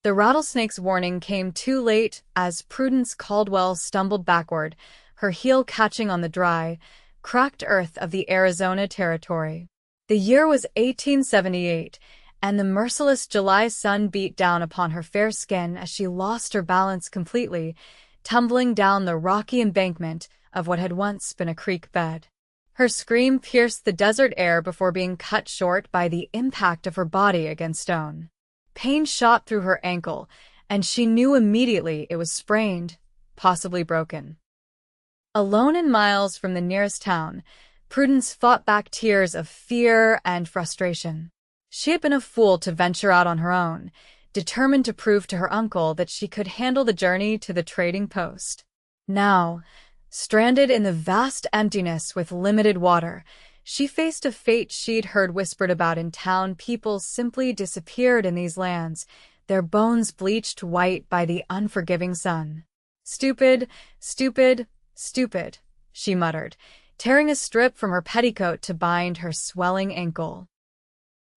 The rattlesnake's warning came too late as Prudence Caldwell stumbled backward, her heel catching on the dry, cracked earth of the Arizona Territory. The year was 1878, and the merciless July sun beat down upon her fair skin as she lost her balance completely, tumbling down the rocky embankment of what had once been a creek bed. Her scream pierced the desert air before being cut short by the impact of her body against stone. Pain shot through her ankle, and she knew immediately it was sprained, possibly broken. Alone and miles from the nearest town, Prudence fought back tears of fear and frustration. She had been a fool to venture out on her own, determined to prove to her uncle that she could handle the journey to the trading post. Now, stranded in the vast emptiness with limited water, she faced a fate she'd heard whispered about in town. People simply disappeared in these lands, their bones bleached white by the unforgiving sun. Stupid, stupid, stupid, she muttered, tearing a strip from her petticoat to bind her swelling ankle.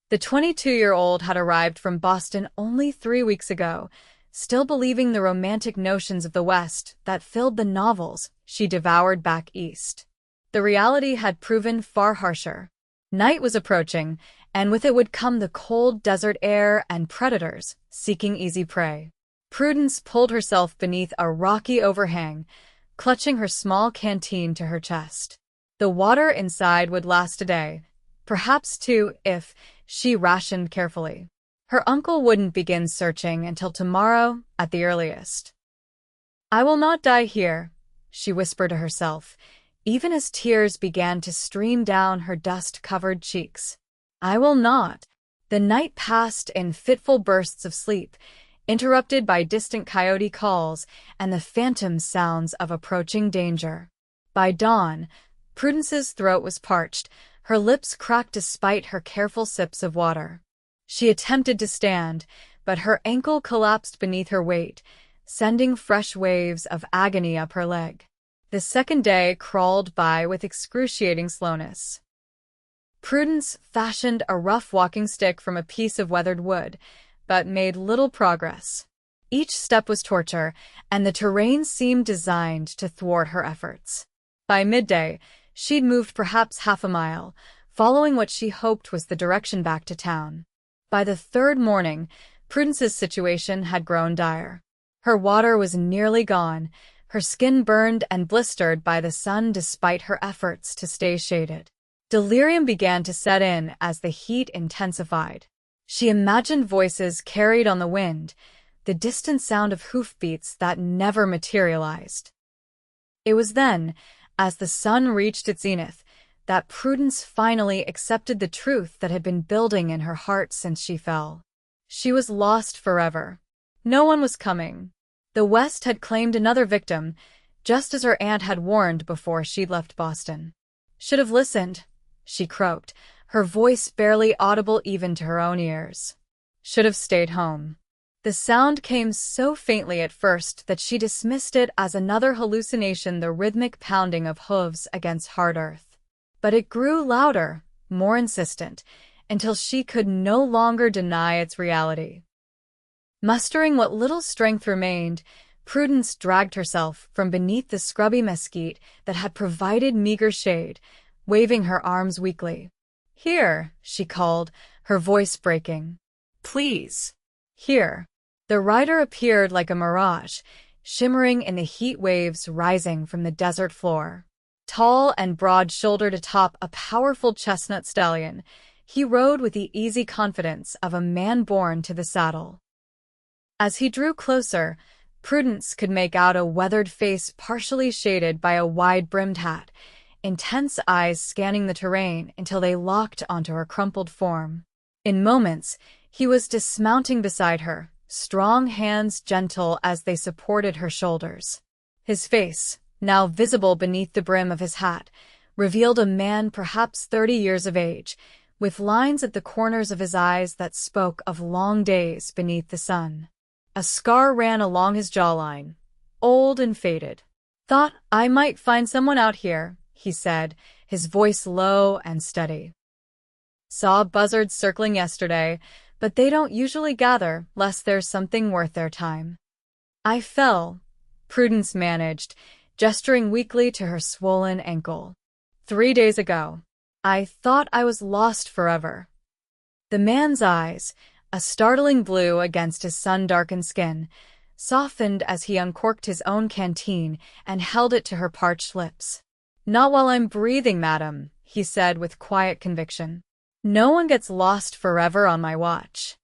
The 22-year-old had arrived from Boston only 3 weeks ago, still believing the romantic notions of the West that filled the novels she devoured back east. The reality had proven far harsher. Night was approaching, and with it would come the cold desert air and predators seeking easy prey. Prudence pulled herself beneath a rocky overhang, clutching her small canteen to her chest. The water inside would last a day, perhaps 2 if she rationed carefully. Her uncle wouldn't begin searching until tomorrow at the earliest. "I will not die here," she whispered to herself, even as tears began to stream down her dust-covered cheeks. "I will not." The night passed in fitful bursts of sleep, interrupted by distant coyote calls and the phantom sounds of approaching danger. By dawn, Prudence's throat was parched, her lips cracked despite her careful sips of water. She attempted to stand, but her ankle collapsed beneath her weight, sending fresh waves of agony up her leg. The second day crawled by with excruciating slowness. Prudence fashioned a rough walking stick from a piece of weathered wood, but made little progress. Each step was torture, and the terrain seemed designed to thwart her efforts. By midday, she'd moved perhaps half a mile, following what she hoped was the direction back to town. By the third morning, Prudence's situation had grown dire. Her water was nearly gone, her skin burned and blistered by the sun despite her efforts to stay shaded. Delirium began to set in as the heat intensified. She imagined voices carried on the wind, the distant sound of hoofbeats that never materialized. It was then, as the sun reached its zenith, that Prudence finally accepted the truth that had been building in her heart since she fell. She was lost forever. No one was coming. The West had claimed another victim, just as her aunt had warned before she'd left Boston. "Should have listened," she croaked, her voice barely audible even to her own ears. "Should have stayed home." The sound came so faintly at first that she dismissed it as another hallucination, the rhythmic pounding of hooves against hard earth. But it grew louder, more insistent, until she could no longer deny its reality. Mustering what little strength remained, Prudence dragged herself from beneath the scrubby mesquite that had provided meager shade, waving her arms weakly. "Here," she called, her voice breaking. "Please." "Here." The rider appeared like a mirage, shimmering in the heat waves rising from the desert floor. Tall and broad-shouldered atop a powerful chestnut stallion, he rode with the easy confidence of a man born to the saddle. As he drew closer, Prudence could make out a weathered face partially shaded by a wide-brimmed hat, intense eyes scanning the terrain until they locked onto her crumpled form. In moments, he was dismounting beside her, strong hands gentle as they supported her shoulders. His face, now visible beneath the brim of his hat, revealed a man perhaps 30 years of age, with lines at the corners of his eyes that spoke of long days beneath the sun. A scar ran along his jawline, old and faded. "Thought I might find someone out here," he said, his voice low and steady. "Saw buzzards circling yesterday, but they don't usually gather lest there's something worth their time. I fell, Prudence managed, gesturing weakly to her swollen ankle. 3 days ago. I thought I was lost forever. The man's eyes, a startling blue against his sun-darkened skin, softened as he uncorked his own canteen and held it to her parched lips. Not while I'm breathing, madam, he said with quiet conviction. No one gets lost forever on my watch.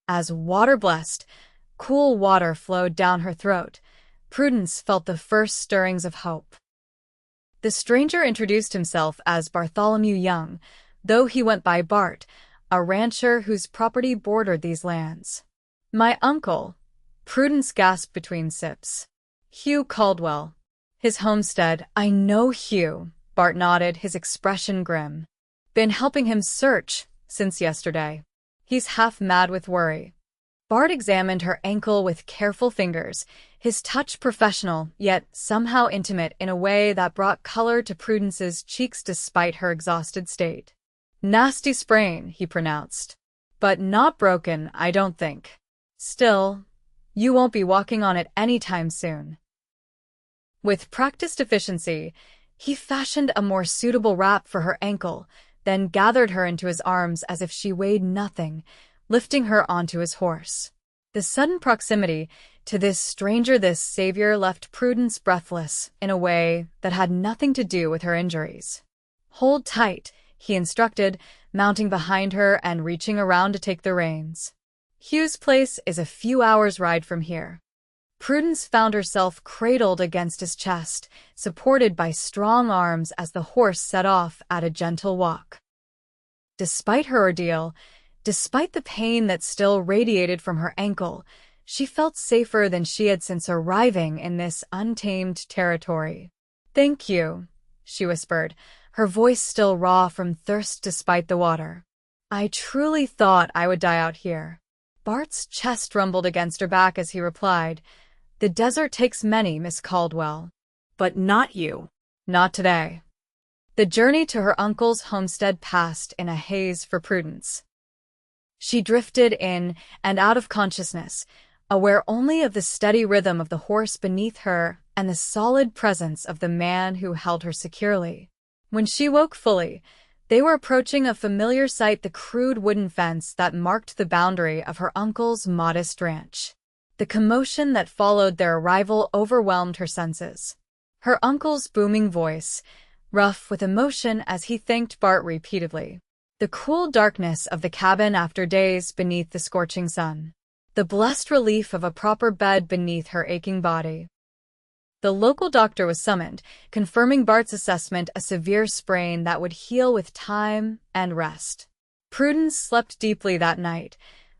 As water-blessed, cool water flowed down her throat, Prudence felt the first stirrings of hope. The stranger introduced himself as Bartholomew Young, though he went by Bart, a rancher whose property bordered these lands. My uncle, Prudence gasped between sips. Hugh Caldwell. His homestead. I know Hugh, Bart nodded, his expression grim. Been helping him search since yesterday. He's half mad with worry. Bart examined her ankle with careful fingers, his touch professional, yet somehow intimate in a way that brought color to Prudence's cheeks despite her exhausted state. Nasty sprain, he pronounced. But not broken, I don't think. Still, you won't be walking on it anytime soon. With practiced efficiency, he fashioned a more suitable wrap for her ankle, then gathered her into his arms as if she weighed nothing, lifting her onto his horse. The sudden proximity to this stranger, this savior, left Prudence breathless in a way that had nothing to do with her injuries. Hold tight, he instructed, mounting behind her and reaching around to take the reins. Hugh's place is a few hours' ride from here. Prudence found herself cradled against his chest, supported by strong arms as the horse set off at a gentle walk. Despite her ordeal, despite the pain that still radiated from her ankle, she felt safer than she had since arriving in this untamed territory. Thank you, she whispered, her voice still raw from thirst despite the water. I truly thought I would die out here. Bart's chest rumbled against her back as he replied, The desert takes many, Miss Caldwell. But not you. Not today. The journey to her uncle's homestead passed in a haze for Prudence. She drifted in and out of consciousness, aware only of the steady rhythm of the horse beneath her and the solid presence of the man who held her securely. When she woke fully, they were approaching a familiar sight, the crude wooden fence that marked the boundary of her uncle's modest ranch. The commotion that followed their arrival overwhelmed her senses. Her uncle's booming voice, rough with emotion as he thanked Bart repeatedly. The cool darkness of the cabin after days beneath the scorching sun. The blessed relief of a proper bed beneath her aching body. The local doctor was summoned, confirming Bart's assessment, a severe sprain that would heal with time and rest. Prudence slept deeply that night,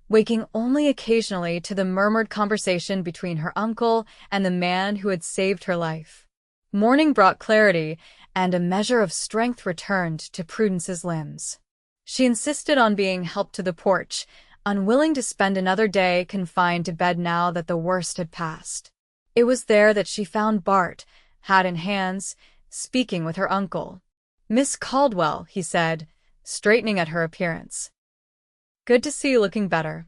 waking only occasionally to the murmured conversation between her uncle and the man who had saved her life. Morning brought clarity, and a measure of strength returned to Prudence's limbs. She insisted on being helped to the porch, unwilling to spend another day confined to bed now that the worst had passed. It was there that she found Bart, hat in hands, speaking with her uncle. Miss Caldwell, he said, straightening at her appearance. Good to see you looking better.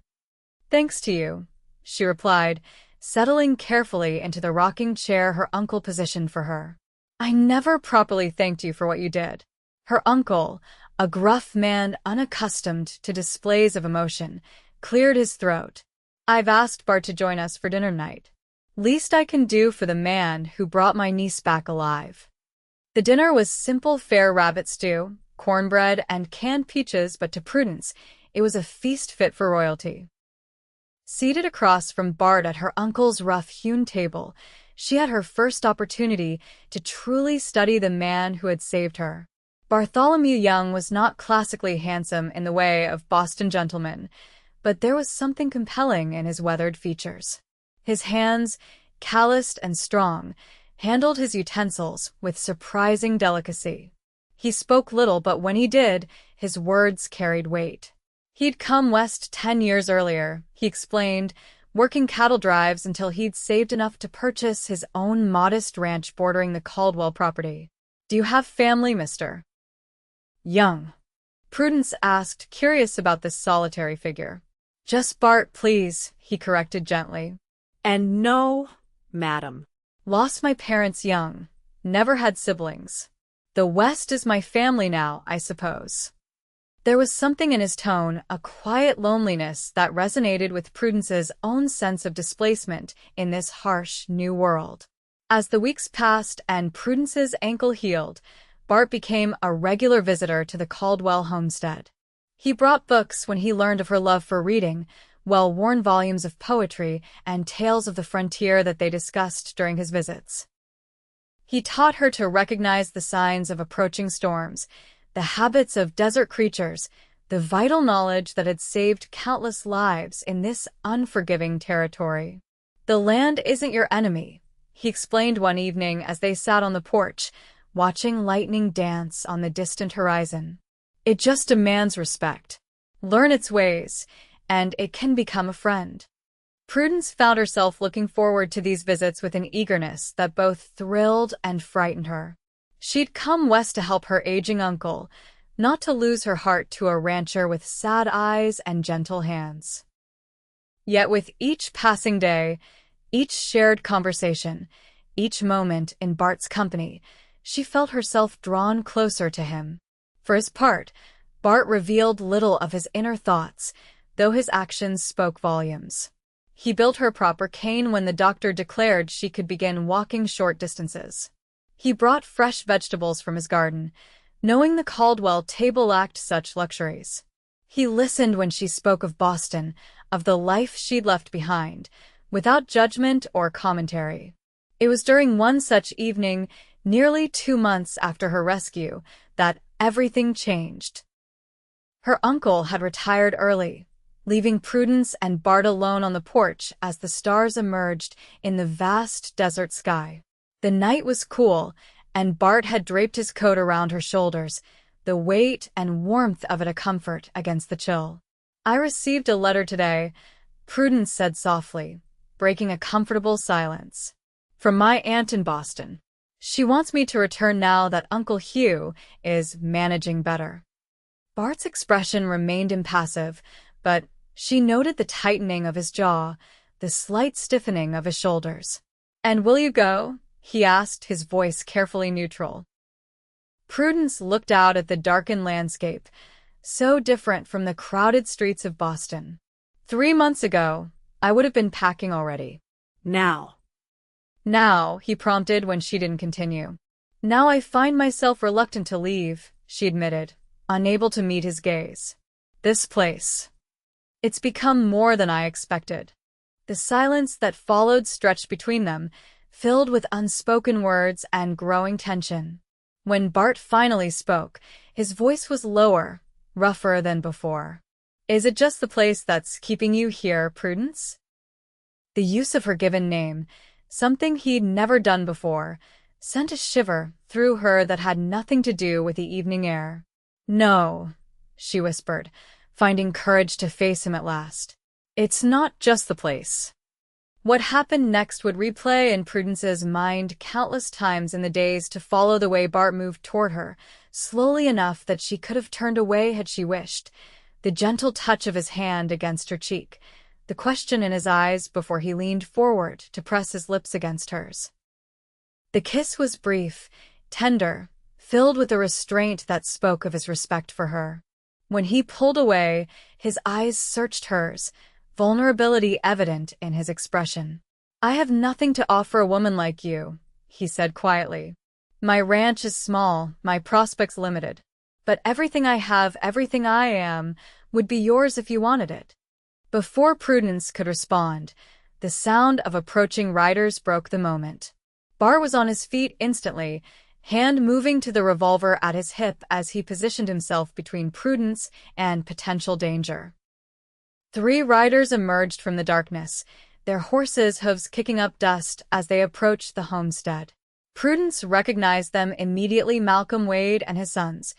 Thanks to you, she replied, settling carefully into the rocking chair her uncle positioned for her. I never properly thanked you for what you did. Her uncle, a gruff man unaccustomed to displays of emotion, cleared his throat. I've asked Bart to join us for dinner night. Least I can do for the man who brought my niece back alive. The dinner was simple fare: rabbit stew, cornbread, and canned peaches, but to Prudence, it was a feast fit for royalty. Seated across from Bart at her uncle's rough-hewn table, she had her first opportunity to truly study the man who had saved her. Bartholomew Young was not classically handsome in the way of Boston gentlemen, but there was something compelling in his weathered features. His hands, calloused and strong, handled his utensils with surprising delicacy. He spoke little, but when he did, his words carried weight. He'd come west 10 years earlier, he explained, working cattle drives until he'd saved enough to purchase his own modest ranch bordering the Caldwell property. Do you have family, Mr. Young? Prudence asked, curious about this solitary figure. Just Bart, please, he corrected gently. And no, madam. Lost my parents young. Never had siblings. The West is my family now, I suppose. There was something in his tone, a quiet loneliness that resonated with Prudence's own sense of displacement in this harsh new world. As the weeks passed and Prudence's ankle healed, Bart became a regular visitor to the Caldwell homestead. He brought books when he learned of her love for reading, well-worn volumes of poetry and tales of the frontier that they discussed during his visits. He taught her to recognize the signs of approaching storms, the habits of desert creatures, the vital knowledge that had saved countless lives in this unforgiving territory. The land isn't your enemy, he explained one evening as they sat on the porch, watching lightning dance on the distant horizon. It just demands respect. Learn its ways, and it can become a friend. Prudence found herself looking forward to these visits with an eagerness that both thrilled and frightened her. She'd come west to help her aging uncle, not to lose her heart to a rancher with sad eyes and gentle hands. Yet with each passing day, each shared conversation, each moment in Bart's company, she felt herself drawn closer to him. For his part, Bart revealed little of his inner thoughts, though his actions spoke volumes. He built her a proper cane when the doctor declared she could begin walking short distances. He brought fresh vegetables from his garden, knowing the Caldwell table lacked such luxuries. He listened when she spoke of Boston, of the life she'd left behind, without judgment or commentary. It was during one such evening, nearly 2 months after her rescue, that everything changed. Her uncle had retired early, leaving Prudence and Bart alone on the porch as the stars emerged in the vast desert sky. The night was cool, and Bart had draped his coat around her shoulders, the weight and warmth of it a comfort against the chill. "I received a letter today," Prudence said softly, breaking a comfortable silence. "From my aunt in Boston. She wants me to return now that Uncle Hugh is managing better." Bart's expression remained impassive, but she noted the tightening of his jaw, the slight stiffening of his shoulders. "And will you go?" he asked, his voice carefully neutral. Prudence looked out at the darkened landscape, so different from the crowded streets of Boston. 3 months ago, I would have been packing already. Now, he prompted when she didn't continue. "Now I find myself reluctant to leave," she admitted, unable to meet his gaze. "This place. It's become more than I expected." The silence that followed stretched between them, filled with unspoken words and growing tension. When Bart finally spoke, his voice was lower, rougher than before. "Is it just the place that's keeping you here, Prudence?" The use of her given name, something he'd never done before, sent a shiver through her that had nothing to do with the evening air. "No," she whispered, finding courage to face him at last. "It's not just the place." What happened next would replay in Prudence's mind countless times in the days to follow the way Bart moved toward her, slowly enough that she could have turned away had she wished, the gentle touch of his hand against her cheek, the question in his eyes before he leaned forward to press his lips against hers. The kiss was brief, tender, filled with a restraint that spoke of his respect for her. When he pulled away, his eyes searched hers, vulnerability evident in his expression. "I have nothing to offer a woman like you," he said quietly. "My ranch is small, my prospects limited. But everything I have, everything I am, would be yours if you wanted it." Before Prudence could respond, the sound of approaching riders broke the moment. Bart was on his feet instantly, hand moving to the revolver at his hip as he positioned himself between Prudence and potential danger. 3 riders emerged from the darkness, their horses' hooves kicking up dust as they approached the homestead. Prudence recognized them immediately: Malcolm Wade and his sons,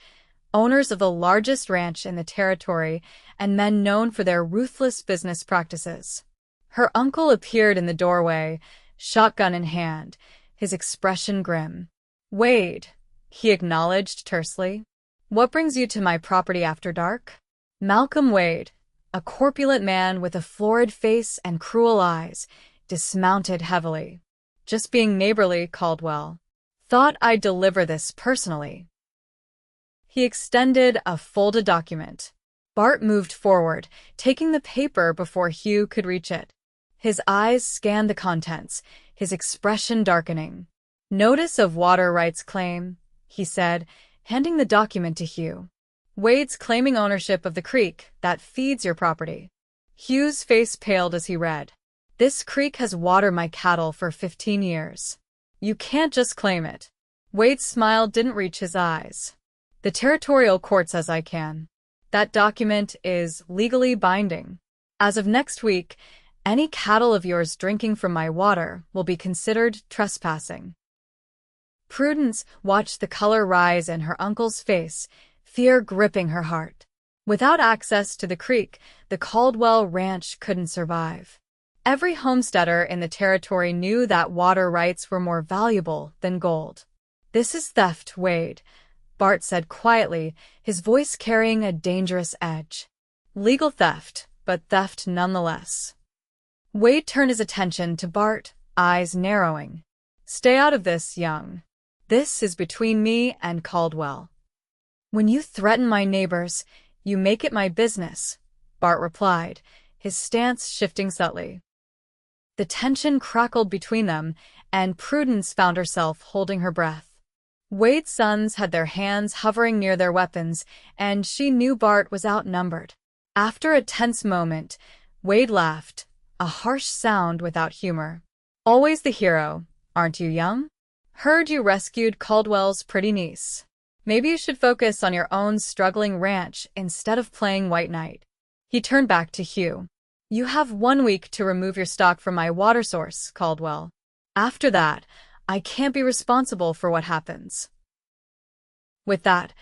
owners of the largest ranch in the territory and men known for their ruthless business practices. Her uncle appeared in the doorway, shotgun in hand, his expression grim. "Wade," he acknowledged tersely. "What brings you to my property after dark?" Malcolm Wade, A corpulent man with a florid face and cruel eyes, dismounted heavily. "Just being neighborly, Caldwell. Thought I'd deliver this personally." He extended a folded document. Bart moved forward, taking the paper before Hugh could reach it. His eyes scanned the contents, his expression darkening. "Notice of water rights claim," he said, handing the document to Hugh. "Wade's claiming ownership of the creek that feeds your property." Hugh's face paled as he read. "This creek has watered my cattle for 15 years. You can't just claim it." Wade's smile didn't reach his eyes. "The territorial court says I can. That document is legally binding. As of next week, any cattle of yours drinking from my water will be considered trespassing." Prudence watched the color rise in her uncle's face, fear gripping her heart. Without access to the creek, the Caldwell ranch couldn't survive. Every homesteader in the territory knew that water rights were more valuable than gold. "This is theft, Wade," Bart said quietly, his voice carrying a dangerous edge. "Legal theft, but theft nonetheless." Wade turned his attention to Bart, eyes narrowing. "Stay out of this, Young. This is between me and Caldwell." "When you threaten my neighbors, you make it my business," Bart replied, his stance shifting subtly. The tension crackled between them, and Prudence found herself holding her breath. Wade's sons had their hands hovering near their weapons, and she knew Bart was outnumbered. After a tense moment, Wade laughed, a harsh sound without humor. "Always the hero, aren't you, Young? Heard you rescued Caldwell's pretty niece. Maybe you should focus on your own struggling ranch instead of playing White Knight." He turned back to Hugh. "You have 1 week to remove your stock from my water source, Caldwell. After that, I can't be responsible for what happens." With that,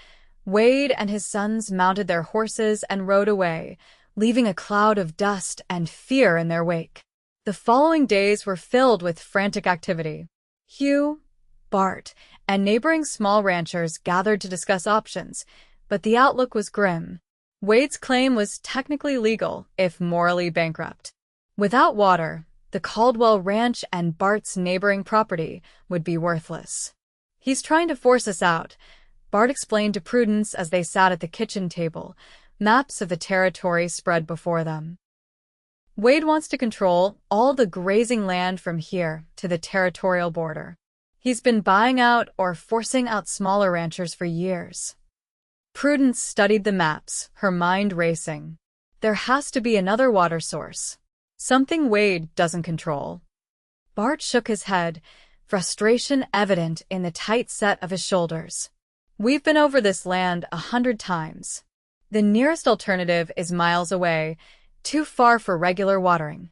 Wade and his sons mounted their horses and rode away, leaving a cloud of dust and fear in their wake. The following days were filled with frantic activity. Hugh, Bart, and neighboring small ranchers gathered to discuss options, but the outlook was grim. Wade's claim was technically legal, if morally bankrupt. Without water, the Caldwell Ranch and Bart's neighboring property would be worthless. "He's trying to force us out," Bart explained to Prudence as they sat at the kitchen table, maps of the territory spread before them. "Wade wants to control all the grazing land from here to the territorial border. He's been buying out or forcing out smaller ranchers for years." Prudence studied the maps, her mind racing. There has to be another water source. Something Wade doesn't control. Bart shook his head, frustration evident in the tight set of his shoulders. "We've been over this land 100 times. The nearest alternative is miles away, too far for regular watering."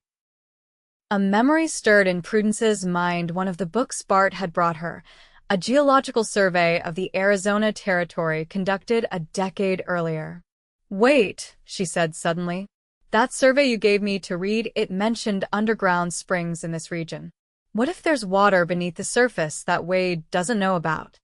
A memory stirred in Prudence's mind, one of the books Bart had brought her, a geological survey of the Arizona Territory conducted a decade earlier. "Wait," she said suddenly. "That survey you gave me to read, it mentioned underground springs in this region. What if there's water beneath the surface that Wade doesn't know about?"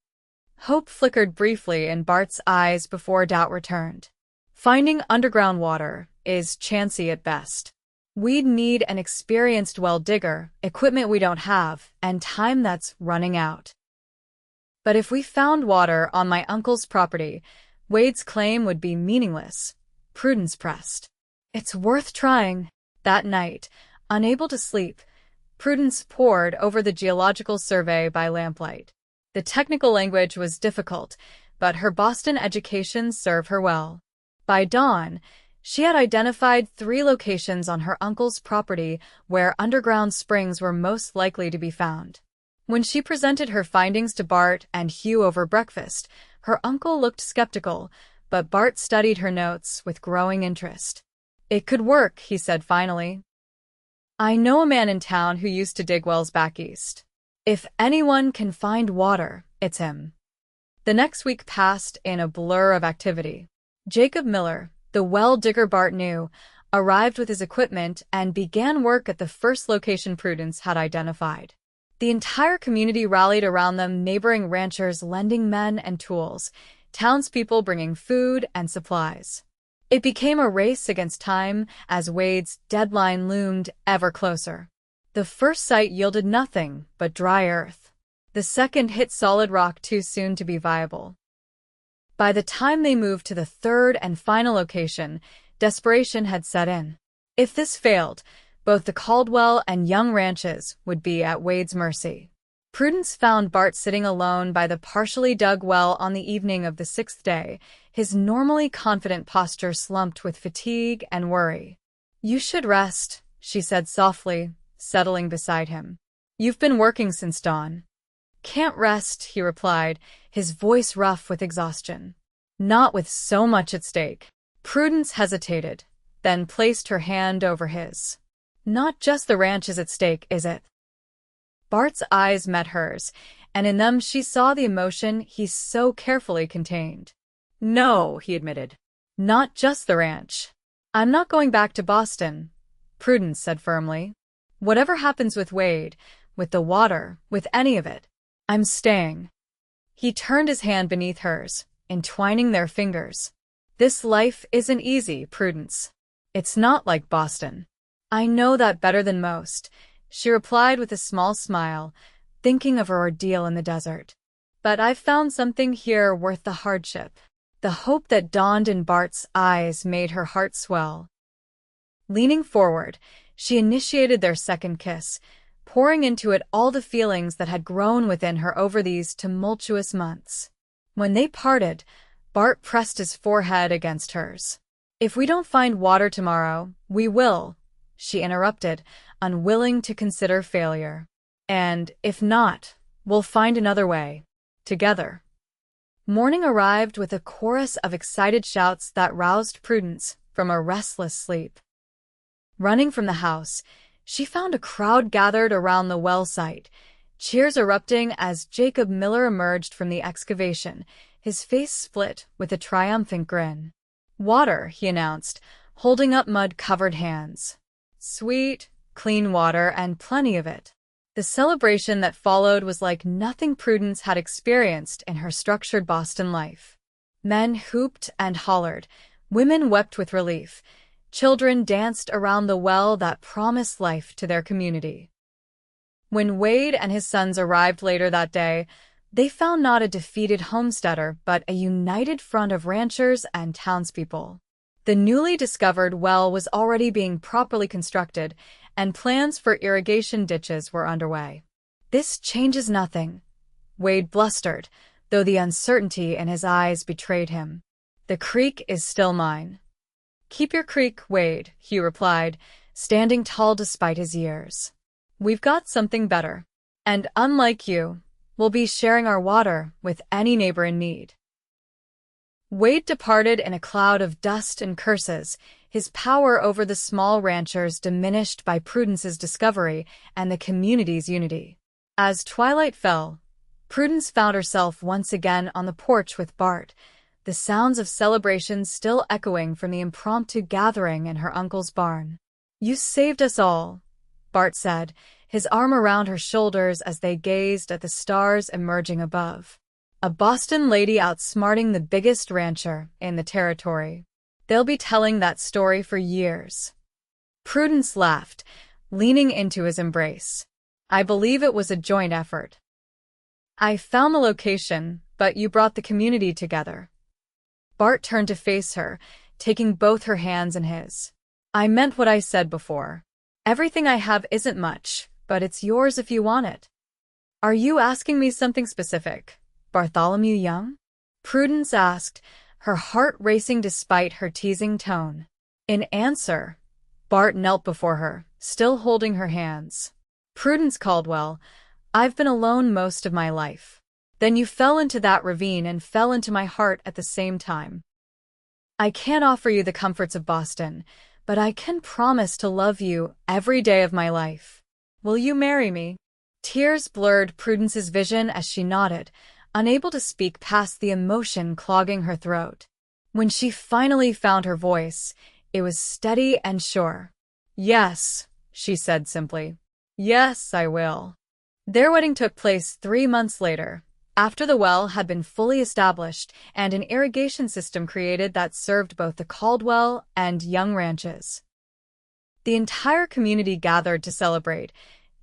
Hope flickered briefly in Bart's eyes before doubt returned. "Finding underground water is chancy at best. We'd need an experienced well digger, equipment we don't have, and time that's running out. But if we found water on my uncle's property, Wade's claim would be meaningless," Prudence pressed. "It's worth trying." That night, unable to sleep, Prudence pored over the geological survey by lamplight. The technical language was difficult, but her Boston education served her well. By dawn, she had identified 3 locations on her uncle's property where underground springs were most likely to be found. When she presented her findings to Bart and Hugh over breakfast, her uncle looked skeptical, but Bart studied her notes with growing interest. "It could work," he said finally. "I know a man in town who used to dig wells back east. If anyone can find water, it's him." The next week passed in a blur of activity. Jacob Miller, the well digger Bart knew, arrived with his equipment and began work at the first location Prudence had identified. The entire community rallied around them, neighboring ranchers lending men and tools, townspeople bringing food and supplies. It became a race against time as Wade's deadline loomed ever closer. The first site yielded nothing but dry earth. The second hit solid rock too soon to be viable. By the time they moved to the third and final location, desperation had set in. If this failed, both the Caldwell and Young ranches would be at Wade's mercy. Prudence found Bart sitting alone by the partially dug well on the evening of the sixth day, his normally confident posture slumped with fatigue and worry. "You should rest," she said softly, settling beside him. "You've been working since dawn." "Can't rest," he replied, his voice rough with exhaustion. "Not with so much at stake." Prudence hesitated, then placed her hand over his. "Not just the ranch is at stake, is it?" Bart's eyes met hers, and in them she saw the emotion he so carefully contained. "No," he admitted. "Not just the ranch. I'm not going back to Boston," Prudence said firmly. "Whatever happens with Wade, with the water, with any of it, I'm staying." He turned his hand beneath hers, entwining their fingers. "This life isn't easy, Prudence. It's not like Boston." "I know that better than most," she replied with a small smile, thinking of her ordeal in the desert. "But I've found something here worth the hardship." The hope that dawned in Bart's eyes made her heart swell. Leaning forward, she initiated their second kiss, pouring into it all the feelings that had grown within her over these tumultuous months. When they parted, Bart pressed his forehead against hers. "If we don't find water tomorrow, we will," she interrupted, unwilling to consider failure. "And if not, we'll find another way. Together." Morning arrived with a chorus of excited shouts that roused Prudence from a restless sleep. Running from the house, she found a crowd gathered around the well site, cheers erupting as Jacob Miller emerged from the excavation, his face split with a triumphant grin. "Water," he announced, holding up mud-covered hands. "Sweet, clean water and plenty of it." The celebration that followed was like nothing Prudence had experienced in her structured Boston life. Men hooped and hollered, women wept with relief, children danced around the well that promised life to their community. When Wade and his sons arrived later that day, they found not a defeated homesteader but a united front of ranchers and townspeople. The newly discovered well was already being properly constructed, and plans for irrigation ditches were underway. "This changes nothing," Wade blustered, though the uncertainty in his eyes betrayed him. "The creek is still mine." "Keep your creek, Wade," he replied, standing tall despite his years. "We've got something better. And unlike you, we'll be sharing our water with any neighbor in need." Wade departed in a cloud of dust and curses, his power over the small ranchers diminished by Prudence's discovery and the community's unity. As twilight fell, Prudence found herself once again on the porch with Bart, the sounds of celebration still echoing from the impromptu gathering in her uncle's barn. "You saved us all," Bart said, his arm around her shoulders as they gazed at the stars emerging above. "A Boston lady outsmarting the biggest rancher in the territory. They'll be telling that story for years." Prudence laughed, leaning into his embrace. "I believe it was a joint effort. I found the location, but you brought the community together." Bart turned to face her, taking both her hands in his. "I meant what I said before. Everything I have isn't much, but it's yours if you want it." "Are you asking me something specific, Bartholomew Young?" Prudence asked, her heart racing despite her teasing tone. In answer, Bart knelt before her, still holding her hands. "Prudence Caldwell, I've been alone most of my life. Then you fell into that ravine and fell into my heart at the same time. I can't offer you the comforts of Boston, but I can promise to love you every day of my life. Will you marry me?" Tears blurred Prudence's vision as she nodded, unable to speak past the emotion clogging her throat. When she finally found her voice, it was steady and sure. "Yes," she said simply. "Yes, I will." Their wedding took place 3 months later, After the well had been fully established and an irrigation system created that served both the Caldwell and Young ranches, the entire community gathered to celebrate,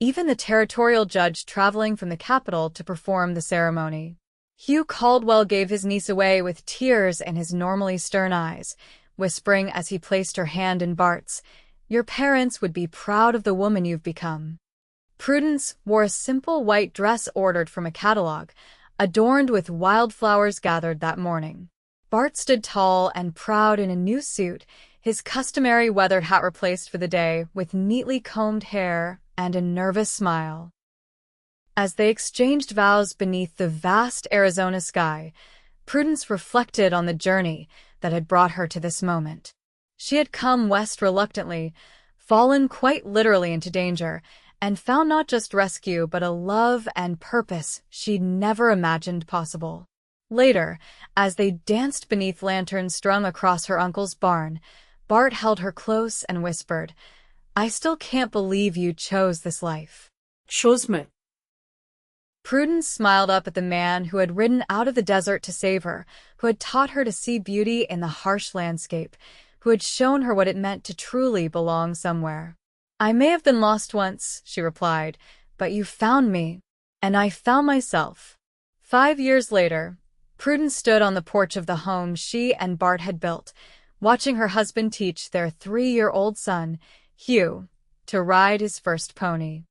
even the territorial judge traveling from the capital to perform the ceremony. Hugh Caldwell gave his niece away with tears in his normally stern eyes, whispering as he placed her hand in Bart's, "Your parents would be proud of the woman you've become." Prudence wore a simple white dress ordered from a catalog, adorned with wildflowers gathered that morning. Bart stood tall and proud in a new suit, his customary weathered hat replaced for the day with neatly combed hair and a nervous smile. As they exchanged vows beneath the vast Arizona sky, Prudence reflected on the journey that had brought her to this moment. She had come west reluctantly, fallen quite literally into danger, and found not just rescue but a love and purpose she'd never imagined possible. Later, as they danced beneath lanterns strung across her uncle's barn, Bart held her close and whispered, "I still can't believe you chose this life." Chose me. Prudence smiled up at the man who had ridden out of the desert to save her, who had taught her to see beauty in the harsh landscape, who had shown her what it meant to truly belong somewhere. "I may have been lost once," she replied, "but you found me, and I found myself." 5 years later, Prudence stood on the porch of the home she and Bart had built, watching her husband teach their 3-year-old son, Hugh, to ride his first pony.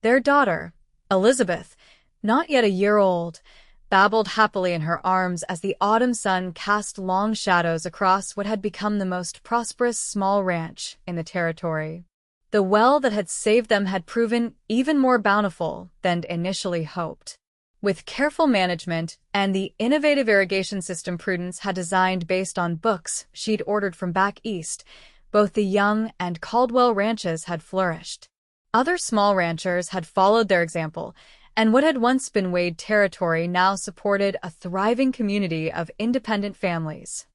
Their daughter, Elizabeth, not yet a year old, babbled happily in her arms as the autumn sun cast long shadows across what had become the most prosperous small ranch in the territory. The well that had saved them had proven even more bountiful than initially hoped. With careful management and the innovative irrigation system Prudence had designed based on books she'd ordered from back east, both the Young and Caldwell ranches had flourished. Other small ranchers had followed their example, and what had once been Wade territory now supported a thriving community of independent families.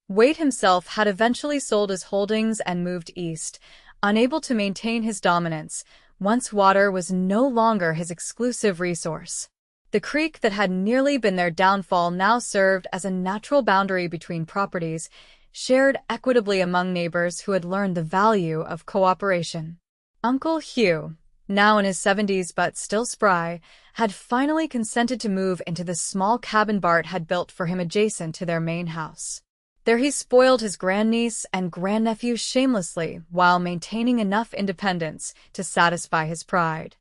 Wade himself had eventually sold his holdings and moved east, unable to maintain his dominance, once water was no longer his exclusive resource. The creek that had nearly been their downfall now served as a natural boundary between properties, shared equitably among neighbors who had learned the value of cooperation. Uncle Hugh, now in his 70s but still spry, had finally consented to move into the small cabin Bart had built for him adjacent to their main house. There he spoiled his grandniece and grandnephew shamelessly while maintaining enough independence to satisfy his pride.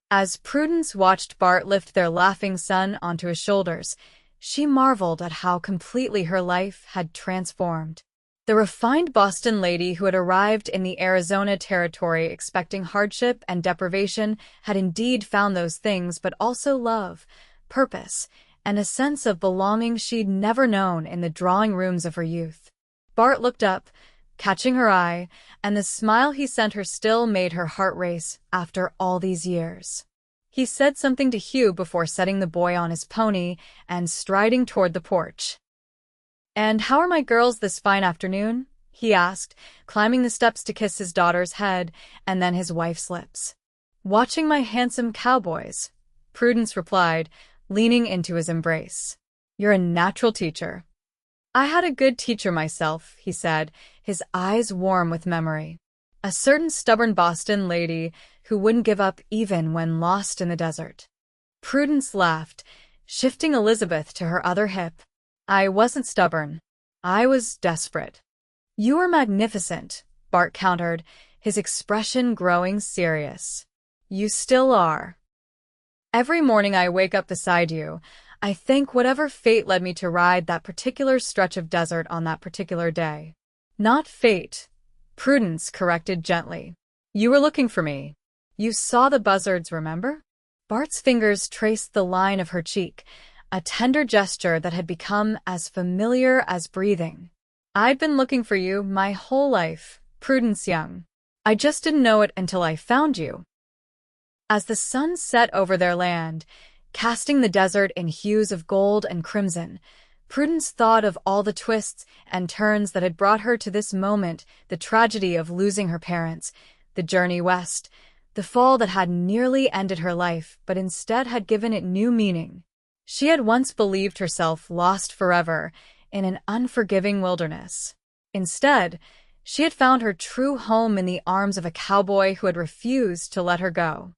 As Prudence watched Bart lift their laughing son onto his shoulders, she marveled at how completely her life had transformed. The refined Boston lady who had arrived in the Arizona territory expecting hardship and deprivation had indeed found those things, but also love, purpose, and a sense of belonging she'd never known in the drawing rooms of her youth. Bart looked up, catching her eye, and the smile he sent her still made her heart race after all these years. He said something to Hugh before setting the boy on his pony and striding toward the porch. "And how are my girls this fine afternoon?" he asked, climbing the steps to kiss his daughter's head and then his wife's lips. "Watching my handsome cowboys," Prudence replied, leaning into his embrace. "You're a natural teacher." "I had a good teacher myself," he said, his eyes warm with memory. "A certain stubborn Boston lady who wouldn't give up even when lost in the desert." Prudence laughed, shifting Elizabeth to her other hip. "I wasn't stubborn. I was desperate." "You were magnificent," Bart countered, his expression growing serious. "You still are. Every morning I wake up beside you, I thank whatever fate led me to ride that particular stretch of desert on that particular day." "Not fate," Prudence corrected gently. "You were looking for me. You saw the buzzards, remember?" Bart's fingers traced the line of her cheek, a tender gesture that had become as familiar as breathing. "I'd been looking for you my whole life, Prudence Young. I just didn't know it until I found you." As the sun set over their land, casting the desert in hues of gold and crimson, Prudence thought of all the twists and turns that had brought her to this moment, the tragedy of losing her parents, the journey west, the fall that had nearly ended her life but instead had given it new meaning. She had once believed herself lost forever in an unforgiving wilderness. Instead, she had found her true home in the arms of a cowboy who had refused to let her go.